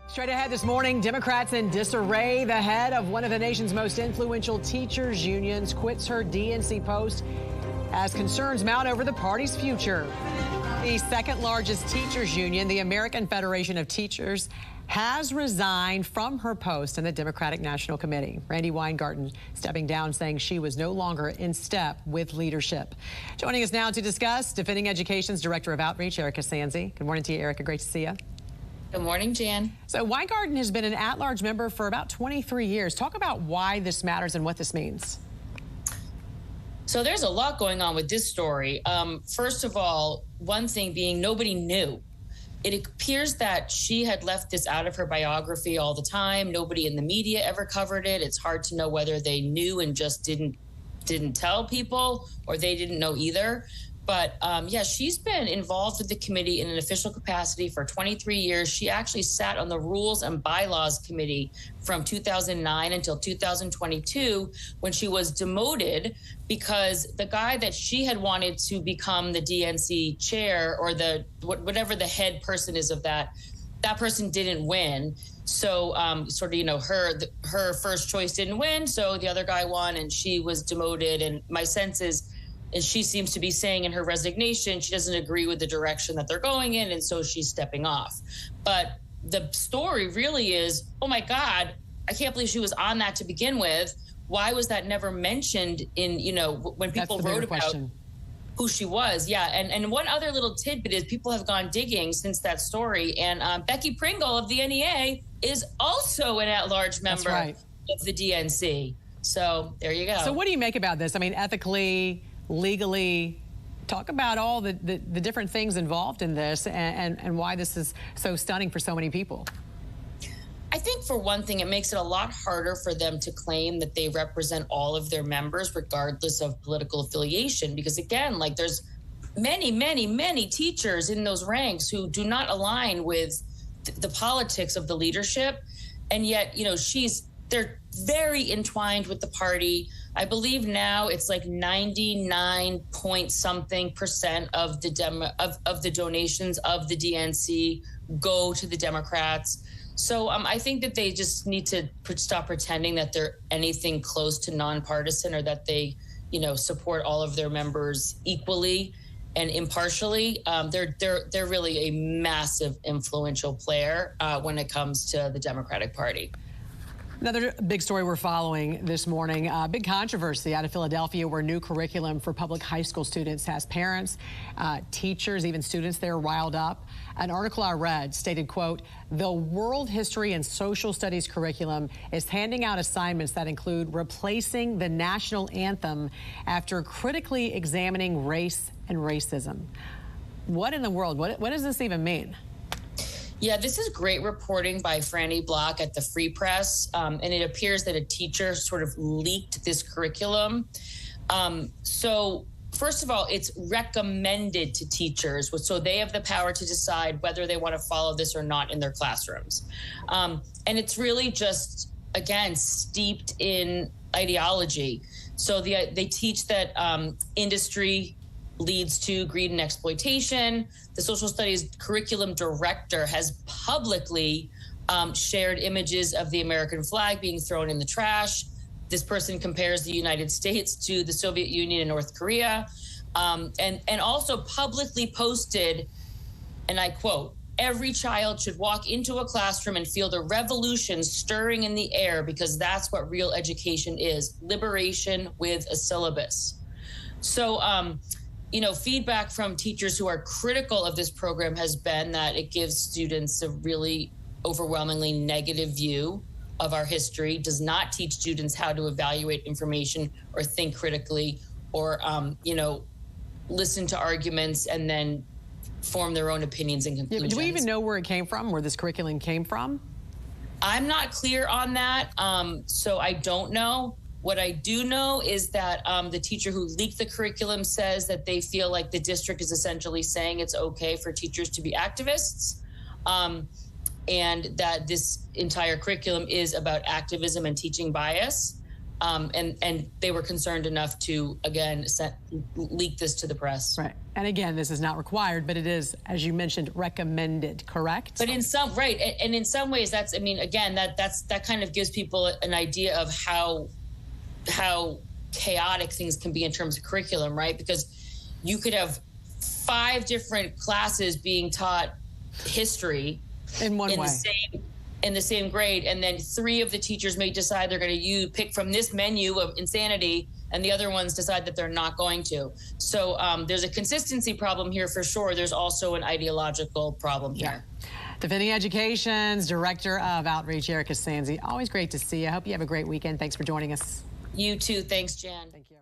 Straight ahead this morning, Democrats in disarray. The head of one of the nation's most influential teachers unions quits her DNC post as concerns mount over the party's future. The second largest teachers union, the American Federation of Teachers, has resigned from her post in the Democratic National Committee. Randi Weingarten stepping down, saying she was no longer in step with leadership. Joining us now to discuss, Defending Education's Director of Outreach, Erika Sanzi. Good morning to you, Erika. Great to see you. Good morning, Jan. So Weingarten has been an at-large member for about 23 years. Talk about why this matters and what this means. So there's a lot going on with this story. First of all, one thing being nobody knew. It appears that she had left this out of her biography all the time. Nobody in the media ever covered it. It's hard to know whether they knew and just didn't tell people, or they didn't know either. But yeah, she's been involved with the committee in an official capacity for 23 years. She actually sat on the Rules and Bylaws Committee from 2009 until 2022, when she was demoted because the guy that she had wanted to become the DNC chair, or the whatever the head person is of that person didn't win. So sort of, her first choice didn't win. So the other guy won and she was demoted. And my sense is, and she seems to be saying in her resignation, she doesn't agree with the direction that they're going in, and so she's stepping off. But the story really is, oh my God, I can't believe she was on that to begin with. Why was that never mentioned in, when people wrote about who she was? Yeah, and one other little tidbit is people have gone digging since that story, and Becky Pringle of the NEA is also an at-large member of the DNC. So there you go. So what do you make about this? I mean, ethically, legally, talk about all the different things involved in this and why this is so stunning for so many people. I think for one thing, it makes it a lot harder for them to claim that they represent all of their members regardless of political affiliation. Because again, like, there's many teachers in those ranks who do not align with the politics of the leadership. And yet, they're very entwined with the party. I believe now it's like 99 point something percent of the donations of the DNC go to the Democrats. So I think that they just need to stop pretending that they're anything close to nonpartisan, or that they, support all of their members equally and impartially. They're really a massive influential player when it comes to the Democratic Party. Another big story we're following this morning, big controversy out of Philadelphia, where new curriculum for public high school students has parents, teachers, even students there riled up. An article I read stated, quote, "The world history and social studies curriculum is handing out assignments that include replacing the national anthem after critically examining race and racism." What in the world? What does this even mean? Yeah, this is great reporting by Franny Block at the Free Press, and it appears that a teacher sort of leaked this curriculum. So first of all, it's recommended to teachers, so they have the power to decide whether they want to follow this or not in their classrooms. And it's really just, again, steeped in ideology. So they teach that industry leads to greed and exploitation. The social studies curriculum director has publicly shared images of the American flag being thrown in the trash. This person compares the United States to the Soviet Union and North Korea, and also publicly posted, and I quote, "Every child should walk into a classroom and feel the revolution stirring in the air, because that's what real education is, liberation with a syllabus." So, feedback from teachers who are critical of this program has been that it gives students a really overwhelmingly negative view of our history, does not teach students how to evaluate information or think critically, or, listen to arguments and then form their own opinions and conclusions. Do we even know where it came from, where this curriculum came from? I'm not clear on that, so I don't know. What I do know is that the teacher who leaked the curriculum says that they feel like the district is essentially saying it's okay for teachers to be activists, and that this entire curriculum is about activism and teaching bias. And they were concerned enough to, again, leak this to the press. Right. And again, this is not required, but it is, as you mentioned, recommended, correct? But in some, right. And in some ways, that's, I mean, again, that kind of gives people an idea of how chaotic things can be in terms of curriculum, right? Because you could have 5 different classes being taught history in one way. In the same grade, and then 3 of the teachers may decide they're going to pick from this menu of insanity, and the other ones decide that they're not going to. So there's a consistency problem here for sure. There's also an ideological problem here. Yeah. Defending Education's Director of Outreach, Erika Sanzi. Always great to see you. I hope you have a great weekend. Thanks for joining us. You too. Thanks, Jan. Thank you.